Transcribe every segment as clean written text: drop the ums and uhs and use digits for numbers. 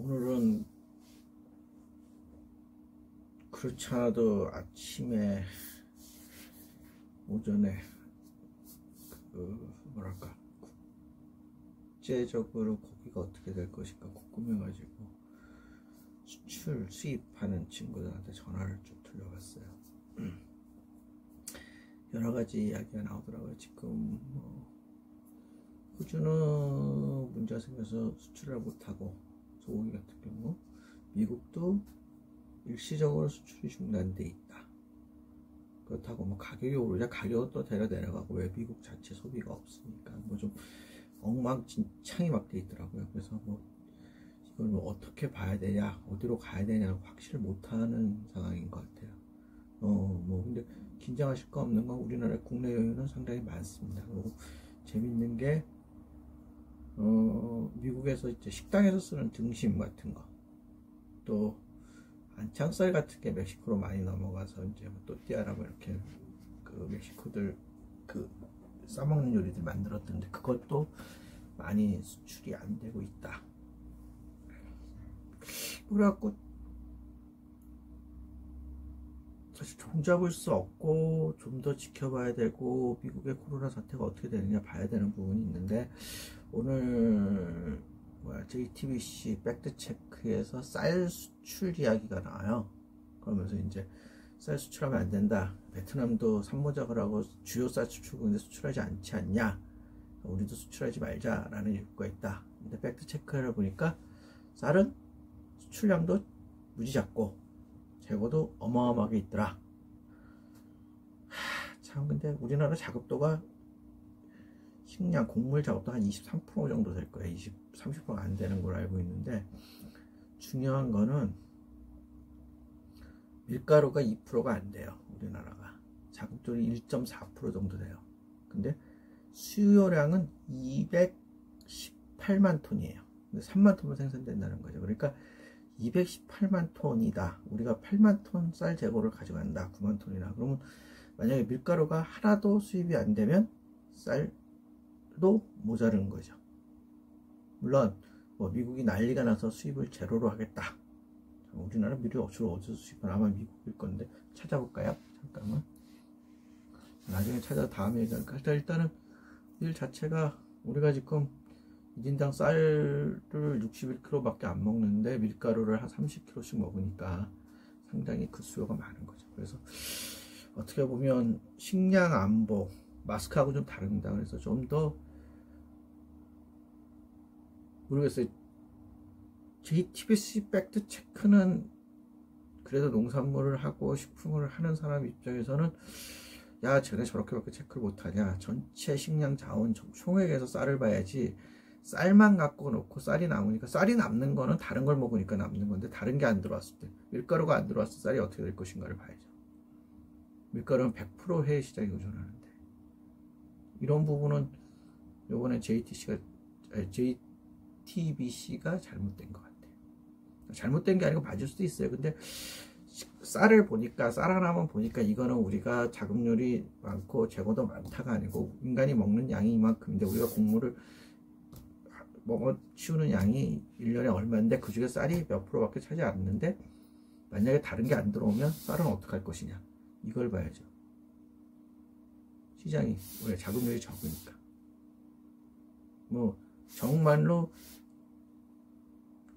오늘은 그렇지 않아도 아침에 오전에 뭐랄까 국제적으로 고기가 어떻게 될 것인가 궁금해가지고 수입하는 친구들한테 전화를 쭉 돌려봤어요. 여러가지 이야기가 나오더라고요. 지금 호주는 문제가 생겨서 수출을 못하고 소고기 같은 경우 미국도 일시적으로 수출이 중단돼 있다. 그렇다고 뭐 가격이 오르자 가격은 또 내려가고, 왜 미국 자체 소비가 없으니까 뭐 좀 엉망진창이 막 돼 있더라고요. 그래서 뭐 이걸 뭐 어떻게 봐야 되냐, 어디로 가야 되냐 확실히 못하는 상황인 것 같아요. 뭐 근데 긴장하실 거 없는 건 우리나라 국내 여유는 상당히 많습니다. 그리고 재밌는 게 미국에서 이제 식당에서 쓰는 등심 같은 거, 또 안창살 같은 게 멕시코로 많이 넘어가서 이제 뭐 또띠아라 뭐 이렇게 그 멕시코들 그 싸먹는 요리들 만들었던데 그것도 많이 수출이 안 되고 있다. 그래갖고 사실 종잡을 수 없고 좀 더 지켜봐야 되고, 미국의 코로나 사태가 어떻게 되느냐 봐야 되는 부분이 있는데, 오늘 JTBC 팩트체크에서 쌀 수출 이야기가 나와요. 그러면서 이제 쌀 수출하면 안 된다, 베트남도 산모작을 하고 주요 쌀 수출국인데 수출하지 않지 않냐, 우리도 수출하지 말자라는 요구가 있다. 근데 팩트체크를 보니까 쌀은 수출량도 무지 작고 재고도 어마어마하게 있더라. 참, 근데 우리나라 작업도가 식량 곡물 작업도 한 23% 정도 될 거예요. 30%가 안 되는 걸 알고 있는데, 중요한 거는 밀가루가 2%가 안 돼요. 우리나라가 작업률이 1.4% 정도 돼요. 근데 수요량은 218만 톤이에요. 근데 3만 톤만 생산된다는 거죠. 그러니까 218만 톤이다. 우리가 8만 톤 쌀 재고를 가져간다. 9만 톤이나. 그러면 만약에 밀가루가 하나도 수입이 안 되면 쌀도 모자른 거죠. 물론 뭐 미국이 난리가 나서 수입을 제로로 하겠다. 우리나라 밀을 주로 어디서 수입하나? 아마 미국일 건데 찾아볼까요? 잠깐만. 나중에 찾아 다음에 얘기할까? 일단은 밀 자체가 우리가 지금 1인당 쌀을 61kg 밖에 안 먹는데 밀가루를 한 30kg씩 먹으니까 상당히 그 수요가 많은 거죠. 그래서 어떻게 보면 식량 안보, 마스크하고 좀 다릅니다. 그래서 좀 더 모르겠어요. JTBC 팩트 체크는 그래도 농산물을 하고 식품을 하는 사람 입장에서는, 야, 쟤네 저렇게밖에 체크를 못하냐, 전체 식량 자원 총액에서 쌀을 봐야지, 쌀만 갖고 놓고 쌀이 남으니까, 쌀이 남는 거는 다른 걸 먹으니까 남는 건데, 다른 게 안 들어왔을 때, 밀가루가 안 들어왔을 때 쌀이 어떻게 될 것인가를 봐야죠. 밀가루는 100% 해외 시장에 의존하는데, 이런 부분은 요번에 JTBC가 잘못된 것 같아요. 잘못된 게 아니고 맞을 수도 있어요. 근데 쌀을 보니까, 쌀 하나만 보니까 이거는 우리가 자급률이 많고 재고도 많다가 아니고, 인간이 먹는 양이 이만큼인데 우리가 곡물을 먹어 치우는 양이 1년에 얼마인데 그 중에 쌀이 몇 프로밖에 차지 않는데, 만약에 다른 게 안 들어오면 쌀은 어떻게 할 것이냐, 이걸 봐야죠. 시장이 왜 자급률이 적으니까. 뭐 정말로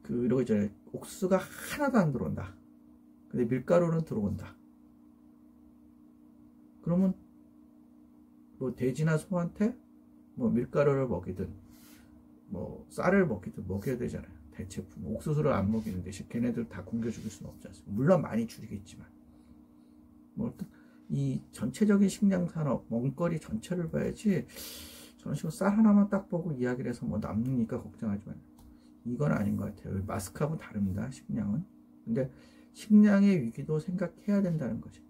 이러고 있잖아요. 옥수수가 하나도 안 들어온다. 근데 밀가루는 들어온다. 그러면 뭐 돼지나 소한테 뭐 밀가루를 먹이든 뭐 쌀을 먹이든 먹여야 되잖아요. 대체품. 옥수수를 안 먹이는 대신 걔네들 다 굶겨 죽일 수는 없지 않습니까? 물론 많이 줄이겠지만, 뭐 이 전체적인 식량 산업 먹거리 전체를 봐야지, 저런 식으로 쌀 하나만 딱 보고 이야기를 해서 뭐 남으니까 걱정하지 마요. 이건 아닌 것 같아요. 마스크하고 다릅니다, 식량은. 근데 식량의 위기도 생각해야 된다는 거죠.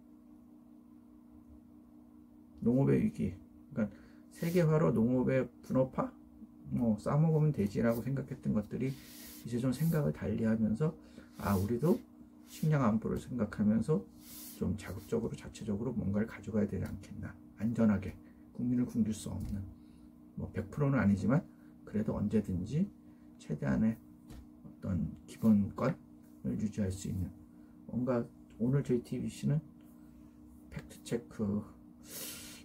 농업의 위기, 그러니까 세계화로 농업의 분업화, 뭐 싸먹으면 되지라고 생각했던 것들이 이제 좀 생각을 달리하면서, 아, 우리도 식량 안보를 생각하면서 좀 자극적으로 자체적으로 뭔가를 가져가야 되지 않겠나. 안전하게 국민을 굶길 수 없는, 뭐 100%는 아니지만 그래도 언제든지 최대한의 어떤 기본권을 유지할 수 있는 뭔가 오늘 JTBC는 팩트체크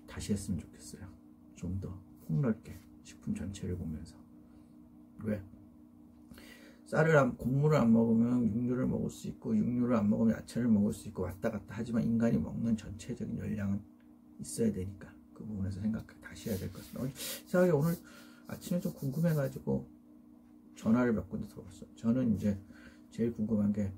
다시 했으면 좋겠어요. 좀 더 폭넓게 식품 전체를 보면서. 왜? 곡물을 안 먹으면 육류를 먹을 수 있고 육류를 안 먹으면 야채를 먹을 수 있고 왔다 갔다 하지만 인간이 먹는 전체적인 열량은 있어야 되니까 그 부분에서 다시 해야 될 것 같습니다. 이상하게 오늘 아침에 좀 궁금해가지고 전화를 몇 군데 들어봤어요. 저는 이제 제일 궁금한 게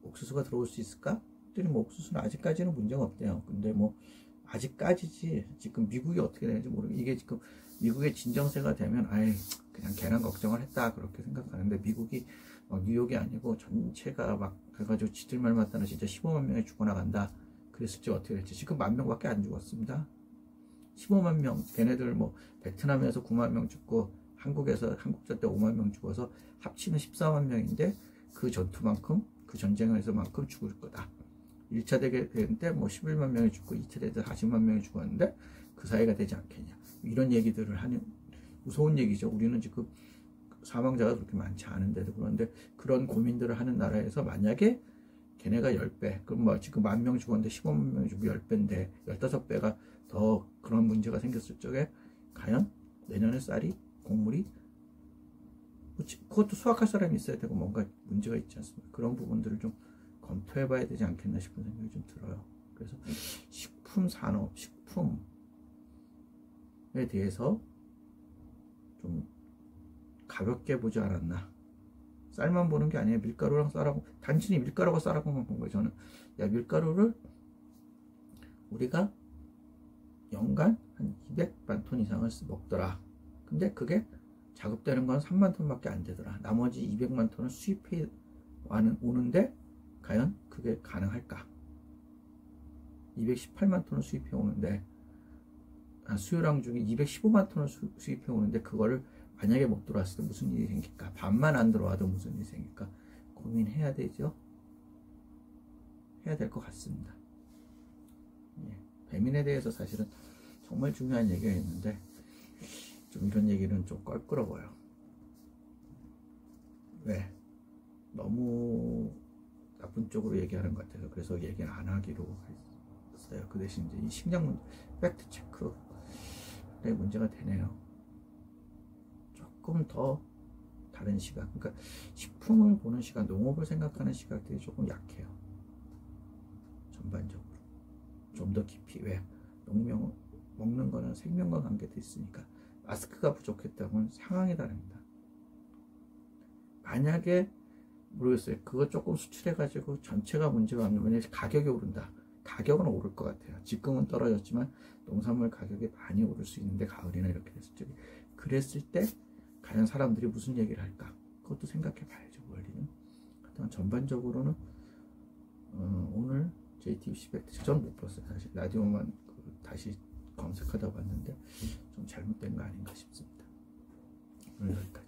옥수수가 들어올 수 있을까? 그랬더니 뭐 옥수수는 아직까지는 문제가 없대요. 근데 뭐 아직까지지 지금 미국이 어떻게 되는지 모르겠어요. 이게 지금 미국의 진정세가 되면 아예 그냥 걔랑 걱정을 했다 그렇게 생각하는데 미국이 뉴욕이 아니고 전체가 막 그래가지고 지들 말 맞다는 진짜 15만 명이 죽어나간다 그랬을지 어떻게 될지 지금 1만 명밖에 안 죽었습니다. 15만 명 걔네들 뭐 베트남에서 9만 명 죽고 한국에서 한국전 때 5만 명 죽어서 합치면 14만 명인데 그 전투만큼 그 전쟁에서만큼 죽을 거다. 1차 대전 때 뭐 11만 명이 죽고 2차 대전 40만 명이 죽었는데 그 사이가 되지 않겠냐 이런 얘기들을 하는 무서운 얘기죠. 우리는 지금 사망자가 그렇게 많지 않은데도 그런데 그런 고민들을 하는 나라에서 만약에 걔네가 10배 그럼 뭐 지금 1만 명 죽었는데 15만 명이 죽고 10배인데 15배가 더 그런 문제가 생겼을 적에 과연 내년에 쌀이 곡물이 그것도 수확할 사람이 있어야 되고 뭔가 문제가 있지 않습니까? 그런 부분들을 좀 검토해 봐야 되지 않겠나 싶은 생각이 좀 들어요. 그래서 식품 산업, 식품에 대해서 좀 가볍게 보지 않았나. 쌀만 보는 게 아니에요. 밀가루랑 쌀하고 단순히 밀가루가 쌀하고만 본 거예요. 저는 야 밀가루를 우리가 연간 한 200만 톤 이상을 먹더라. 근데 그게 자급되는 건 3만 톤밖에 안 되더라. 나머지 200만 톤을 수입해 오는데 과연 그게 가능할까? 218만 톤을 수입해 오는데 수요량 중에 215만 톤을 수입해 오는데 그거를 만약에 못 들어왔을 때 무슨 일이 생길까? 반만 안 들어와도 무슨 일이 생길까? 고민해야 되죠. 해야 될 것 같습니다. 예. 배민에 대해서 사실은 정말 중요한 얘기가 있는데 좀 이런 얘기는 좀 껄끄러워요. 왜? 너무 나쁜 쪽으로 얘기하는 것 같아서 그래서 얘기는 안 하기로 했어요. 그 대신 이제 이 식량 문제, 팩트 체크의 문제가 되네요. 조금 더 다른 시각, 그러니까 식품을 보는 시각, 농업을 생각하는 시각들이 조금 약해요. 전반적으로 좀 더 깊이. 왜? 먹는 거는 생명과 관계도 있으니까. 마스크가 부족했다면 상황이 다릅니다. 만약에 모르겠어요. 그거 조금 수출해가지고 전체가 문제가 없는 가격이 오른다. 가격은 오를 것 같아요. 지금은 떨어졌지만 농산물 가격이 많이 오를 수 있는데 가을이나 이렇게 됐을 때 그랬을 때 과연 사람들이 무슨 얘기를 할까? 그것도 생각해 봐야죠. 원리는. 하여튼 전반적으로는 오늘 JTBC 팩트 전 못 봤어요. 사실 라디오만 다시 검색하다 봤는데 좀 잘못된 거 아닌가 싶습니다. 오늘 여기까지.